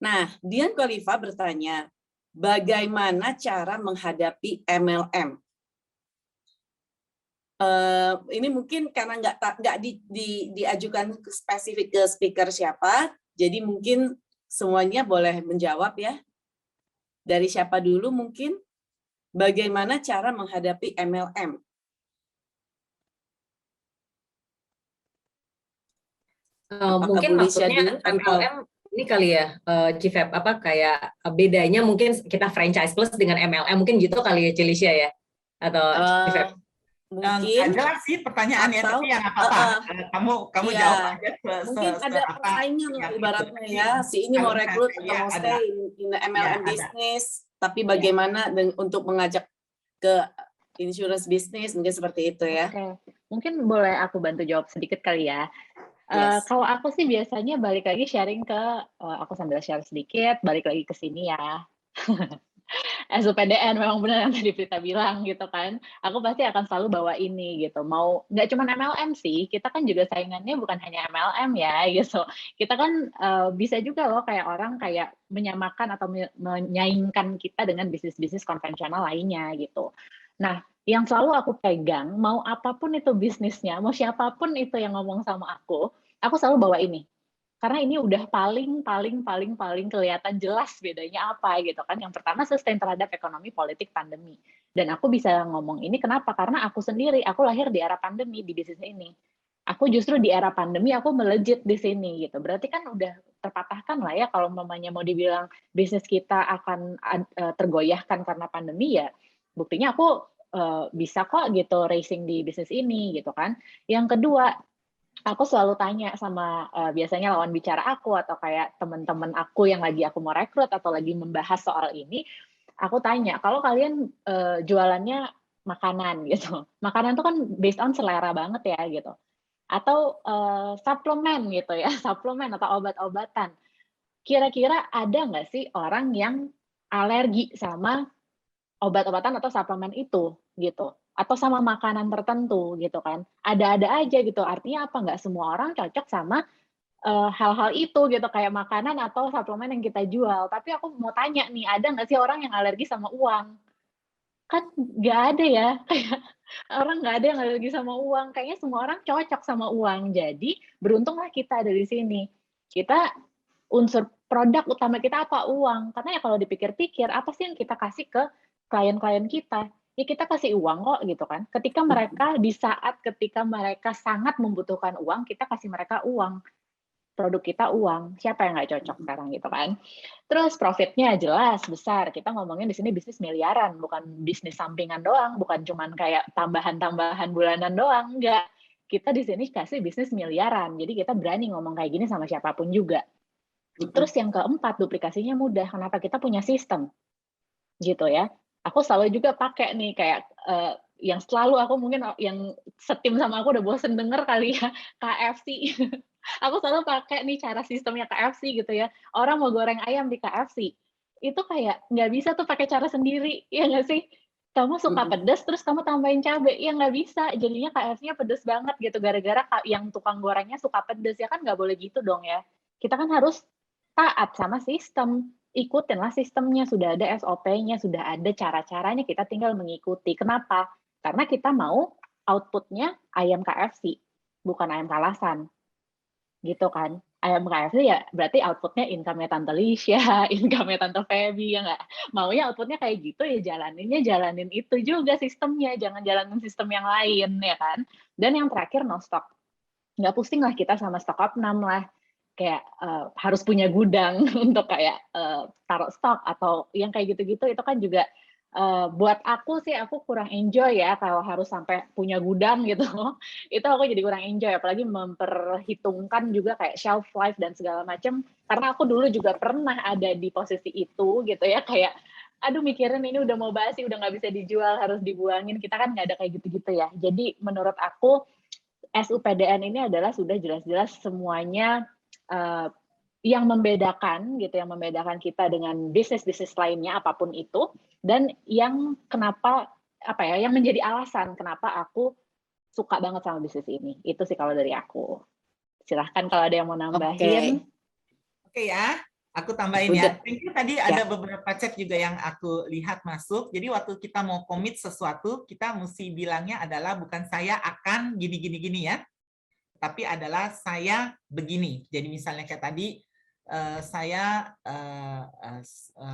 Nah, Dian Khalifa bertanya, bagaimana cara menghadapi MLM? Ini mungkin karena nggak diajukan spesifik ke speaker siapa, jadi mungkin semuanya boleh menjawab ya. Dari siapa dulu mungkin? Bagaimana cara menghadapi MLM? Apakah Mungkin Bu Lisha maksudnya dulu atau MLM ini kali ya, Chief Feb, apa kayak bedanya mungkin kita franchise plus dengan MLM mungkin gitu kali ya, Cilisha ya, atau Chief Feb? mungkin jelas sih pertanyaannya, atau tapi ya nggak apa-apa. Kamu ya, jawab aja mungkin ada persaingan lah ibaratnya ya, si ini mau rekrut atau mau stay in the MLM business, tapi bagaimana untuk mengajak ke insurance business, mungkin seperti itu ya. Oke. Mungkin boleh aku bantu jawab sedikit kali ya. Yes. Kalau aku sih biasanya balik lagi sharing ke, aku sambil share sedikit, balik lagi ke sini ya. SUPDN memang benar yang tadi Prita bilang gitu kan. Aku pasti akan selalu bawa ini gitu. Mau nggak cuma MLM sih, kita kan juga saingannya bukan hanya MLM ya gitu. Kita kan bisa juga loh kayak orang kayak menyamakan atau menyaingkan kita dengan bisnis-bisnis konvensional lainnya gitu. Nah, yang selalu aku pegang, mau apapun itu bisnisnya, mau siapapun itu yang ngomong sama aku selalu bawa ini. Karena ini udah paling kelihatan jelas bedanya apa gitu kan. Yang pertama sustain terhadap ekonomi, politik, pandemi. Dan aku bisa ngomong ini kenapa? Karena aku sendiri, aku lahir di era pandemi di bisnis ini. Aku justru di era pandemi aku melejit di sini gitu. Berarti kan udah terpatahkan lah ya kalau mamanya mau dibilang bisnis kita akan tergoyahkan karena pandemi ya. Buktinya aku bisa kok gitu racing di bisnis ini gitu kan. Yang kedua, aku selalu tanya sama biasanya lawan bicara aku atau kayak teman-teman aku yang lagi aku mau rekrut atau lagi membahas soal ini, aku tanya, kalau kalian jualannya makanan gitu, makanan itu kan based on selera banget ya gitu, atau suplemen gitu ya, suplemen atau obat-obatan, kira-kira ada nggak sih orang yang alergi sama obat-obatan atau suplemen itu gitu, atau sama makanan tertentu gitu kan, ada-ada aja gitu. Artinya apa, nggak semua orang cocok sama hal-hal itu gitu, kayak makanan atau suplemen yang kita jual. Tapi aku mau tanya nih, ada nggak sih orang yang alergi sama uang? Kan nggak ada ya, kayak orang nggak ada yang alergi sama uang, kayaknya semua orang cocok sama uang. Jadi beruntunglah kita ada di sini. Kita unsur produk utama kita apa? Uang. Karena ya kalau dipikir-pikir, apa sih yang kita kasih ke klien-klien kita? Ya kita kasih uang kok gitu kan. Ketika mereka sangat membutuhkan uang, kita kasih mereka uang. Produk kita uang. Siapa yang nggak cocok sekarang gitu kan? Terus profitnya jelas besar. Kita ngomongin di sini bisnis miliaran, bukan bisnis sampingan doang, bukan cuman kayak tambahan-tambahan bulanan doang, enggak. Kita di sini kasih bisnis miliaran. Jadi kita berani ngomong kayak gini sama siapapun juga. Terus yang keempat, duplikasinya mudah. Kenapa? Kita punya sistem, gitu ya. Aku selalu juga pakai nih kayak yang selalu aku mungkin yang setim sama aku udah bosen denger kali ya, KFC. Aku selalu pakai nih cara sistemnya KFC gitu ya. Orang mau goreng ayam di KFC, itu kayak nggak bisa tuh pakai cara sendiri, ya nggak sih? Kamu suka pedas terus kamu tambahin cabai, ya nggak bisa. Jadinya KFC-nya pedas banget gitu, gara-gara yang tukang gorengnya suka pedas, ya kan nggak boleh gitu dong ya. Kita kan harus taat sama sistem, ikutinlah sistemnya, sudah ada SOP-nya, sudah ada cara-caranya, kita tinggal mengikuti. Kenapa? Karena kita mau output-nya ayam KFC, bukan ayam kalasan. Gitu kan. Ayam KFC ya berarti output-nya income-nya Tante Lisha, income-nya Tante Feby, ya nggak? Maunya output-nya kayak gitu ya jalanin itu juga sistemnya, jangan jalanin sistem yang lain, ya kan? Dan yang terakhir, no stock. Nggak pusing lah kita sama stok opnam lah. Kayak harus punya gudang untuk kayak taruh stok atau yang kayak gitu-gitu, itu kan juga buat aku sih, aku kurang enjoy ya kalau harus sampai punya gudang gitu. Itu aku jadi kurang enjoy, apalagi memperhitungkan juga kayak shelf life dan segala macam. Karena aku dulu juga pernah ada di posisi itu gitu ya, kayak aduh mikirin ini udah mau basi, udah nggak bisa dijual, harus dibuangin. Kita kan nggak ada kayak gitu-gitu ya. Jadi menurut aku SUPDN ini adalah sudah jelas-jelas semuanya yang membedakan gitu, yang membedakan kita dengan bisnis-bisnis lainnya apapun itu, dan yang kenapa yang menjadi alasan kenapa aku suka banget sama bisnis ini. Itu sih kalau dari aku. Silahkan kalau ada yang mau nambahin. Oke ya. Aku tambahin ya. Udah. Thank you, tadi ada beberapa chat juga yang aku lihat masuk. Jadi waktu kita mau komit sesuatu, kita mesti bilangnya adalah bukan saya akan gini-gini ya, tapi adalah saya begini. Jadi misalnya kayak tadi, saya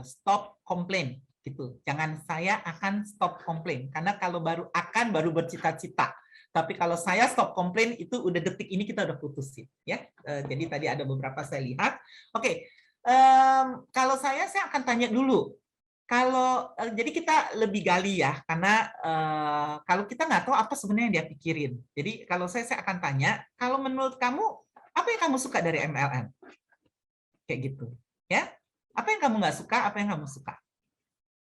stop komplain gitu. Jangan saya akan stop komplain, karena kalau baru bercita-cita. Tapi kalau saya stop komplain itu udah detik ini kita udah putusin ya. Jadi tadi ada beberapa saya lihat. Oke. Kalau saya akan tanya dulu. Kalau jadi kita lebih gali ya, karena kalau kita nggak tahu apa sebenarnya yang dia pikirin. Jadi kalau saya akan tanya, kalau menurut kamu apa yang kamu suka dari MLM? Kayak gitu, ya. Apa yang kamu nggak suka? Apa yang kamu suka?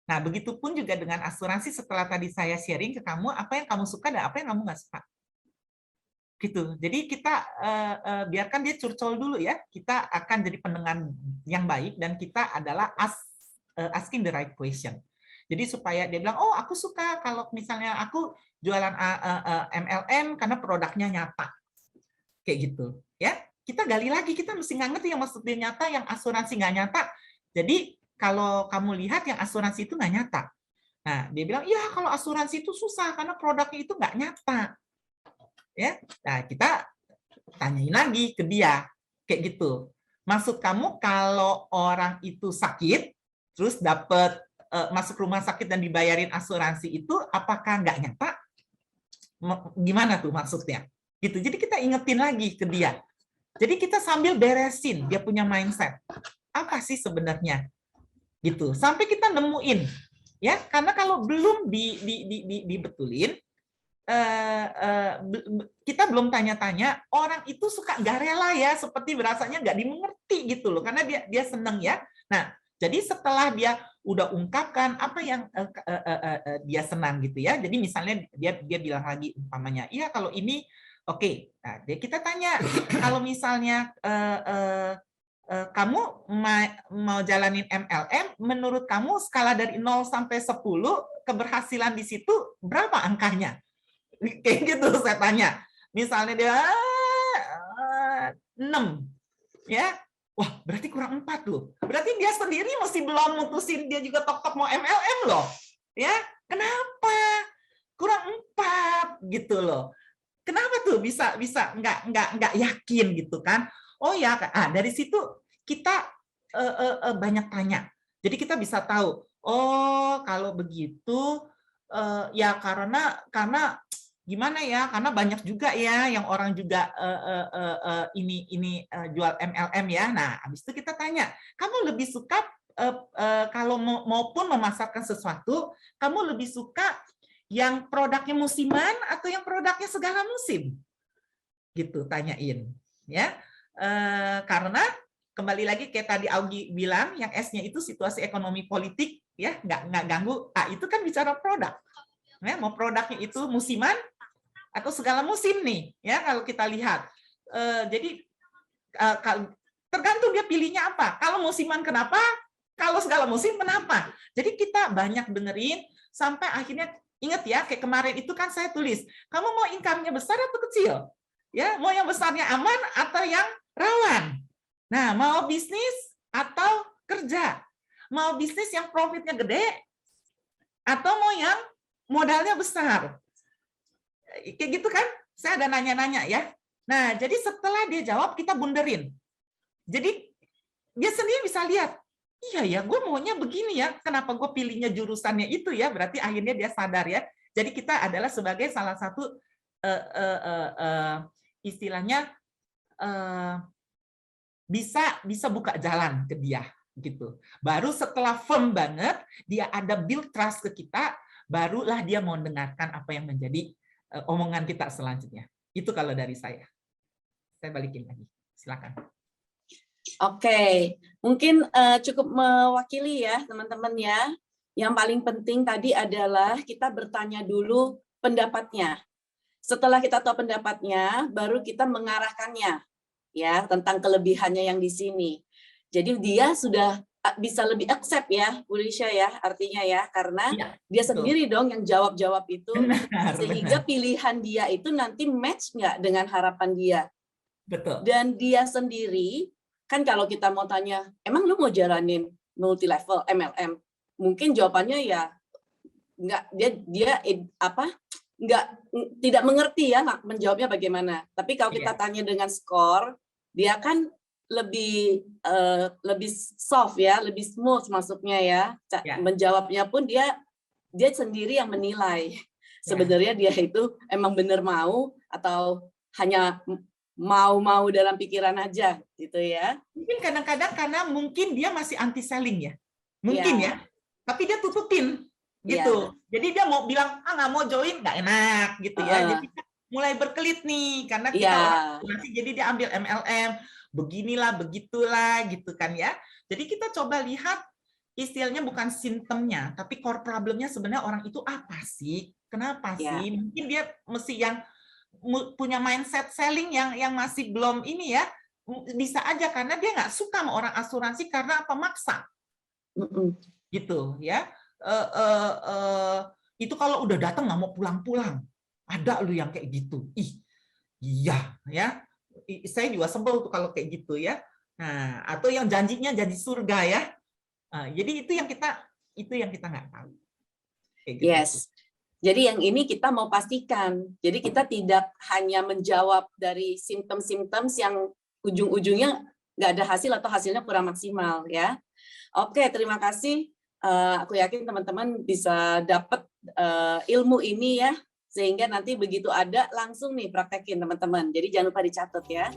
Nah, begitupun juga dengan asuransi. Setelah tadi saya sharing ke kamu, apa yang kamu suka dan apa yang kamu nggak suka. Gitu. Jadi kita biarkan dia curcol dulu ya. Kita akan jadi pendengar yang baik dan kita adalah asking the right question. Jadi supaya dia bilang, oh aku suka kalau misalnya aku jualan MLM karena produknya nyata. Kayak gitu. Ya, kita gali lagi, kita mesti nggak ngerti yang maksudnya nyata, yang asuransi nggak nyata. Jadi kalau kamu lihat yang asuransi itu nggak nyata. Nah, dia bilang, iya kalau asuransi itu susah karena produknya itu nggak nyata. Ya, nah kita tanyain lagi ke dia kayak gitu. Maksud kamu kalau orang itu sakit terus dapat masuk rumah sakit dan dibayarin asuransi itu apakah nggak nyata? Gimana tuh maksudnya? Gitu. Jadi kita ingetin lagi ke dia. Jadi kita sambil beresin dia punya mindset. Apa sih sebenarnya? Gitu. Sampai kita nemuin ya, karena kalau belum dibetulin kita belum tanya-tanya, orang itu suka nggak rela ya, seperti berasanya nggak dimengerti gitu loh, karena dia seneng ya. Nah, jadi setelah dia udah ungkapkan apa yang dia senang gitu ya, jadi misalnya dia bilang lagi umpamanya, iya kalau ini oke. Nah, kita tanya, kalau misalnya kamu mau jalanin MLM, menurut kamu skala dari 0 sampai 10 keberhasilan di situ berapa angkanya? Kayak gitu saya tanya. Misalnya dia 6 ya. Wah, berarti kurang 4 loh. Berarti dia sendiri masih belum mutusin dia juga tok-tok mau MLM loh. Ya, kenapa? Kurang 4 gitu loh. Kenapa tuh bisa nggak yakin gitu kan? Oh ya, dari situ kita banyak tanya. Jadi kita bisa tahu, oh kalau begitu ya karena gimana ya, karena banyak juga ya yang orang juga ini jual MLM ya. Nah, habis itu kita tanya, kamu lebih suka kalau maupun memasarkan sesuatu, kamu lebih suka yang produknya musiman atau yang produknya segala musim? Gitu, tanyain ya. Karena kembali lagi kayak tadi Augie bilang, yang S-nya itu situasi ekonomi politik ya, nggak ganggu. Itu kan bicara produk. Ya, mau produknya itu musiman atau segala musim nih ya, kalau kita lihat. Jadi tergantung dia pilihnya apa. Kalau musiman kenapa? Kalau segala musim kenapa? Jadi kita banyak dengerin sampai akhirnya ingat ya, kayak kemarin itu kan saya tulis, kamu mau income-nya besar atau kecil? Ya, mau yang besarnya aman atau yang rawan? Nah, mau bisnis atau kerja? Mau bisnis yang profitnya gede atau mau yang modalnya besar? Kayak gitu kan? Saya ada nanya-nanya ya. Nah, jadi setelah dia jawab, kita bunderin. Jadi dia sendiri bisa lihat, iya ya, gue maunya begini ya. Kenapa gue pilihnya jurusannya itu ya? Berarti akhirnya dia sadar ya. Jadi kita adalah sebagai salah satu istilahnya bisa buka jalan ke dia gitu. Baru setelah firm banget, dia ada build trust ke kita, barulah dia mau dengarkan apa yang menjadi omongan kita selanjutnya. Itu kalau dari saya. Saya balikin lagi. Silakan. Oke, mungkin cukup mewakili ya teman-teman ya. Yang paling penting tadi adalah kita bertanya dulu pendapatnya. Setelah kita tahu pendapatnya, baru kita mengarahkannya ya tentang kelebihannya yang di sini. Jadi dia sudah bisa lebih accept ya, Bu Lisha ya, artinya ya, karena ya, dia sendiri dong yang jawab-jawab itu, sehingga pilihan dia itu nanti match nggak dengan harapan dia. Betul. Dan dia sendiri kan kalau kita mau tanya, emang lu mau jalanin multi level MLM? Mungkin jawabannya ya nggak, nggak, tidak mengerti ya menjawabnya bagaimana. Tapi kalau kita tanya dengan skor, dia kan lebih soft ya, lebih smooth masuknya ya. Menjawabnya pun dia sendiri yang menilai. Sebenarnya dia itu emang benar mau atau hanya mau dalam pikiran aja gitu ya. Mungkin kadang-kadang karena mungkin dia masih anti selling ya. Mungkin ya. Tapi dia tutupin gitu. Jadi dia mau bilang nggak mau join, nggak enak gitu ya. Jadi mulai berkelit nih karena kita masih, jadi dia ambil MLM beginilah begitulah gitu kan ya. Jadi kita coba lihat istilahnya bukan simptomnya, tapi core problemnya sebenarnya orang itu apa sih? Kenapa sih? Mungkin dia mesti yang punya mindset selling yang masih belum ini ya. Bisa aja karena dia nggak suka sama orang asuransi karena apa, maksa. Gitu ya. Itu kalau udah datang nggak mau pulang-pulang. Ada lu yang kayak gitu. Iya ya. Saya juga sebel tuh kalau kayak gitu ya. Nah, atau yang janjinya janji surga ya. Nah, jadi itu yang kita nggak tahu. Kayak gitu. Yes. Jadi yang ini kita mau pastikan. Jadi kita tidak hanya menjawab dari simptom-simptom yang ujung-ujungnya nggak ada hasil atau hasilnya kurang maksimal ya. Oke, terima kasih. Aku yakin teman-teman bisa dapat ilmu ini ya, sehingga nanti begitu ada langsung nih praktekin teman-teman. Jadi jangan lupa dicatat ya.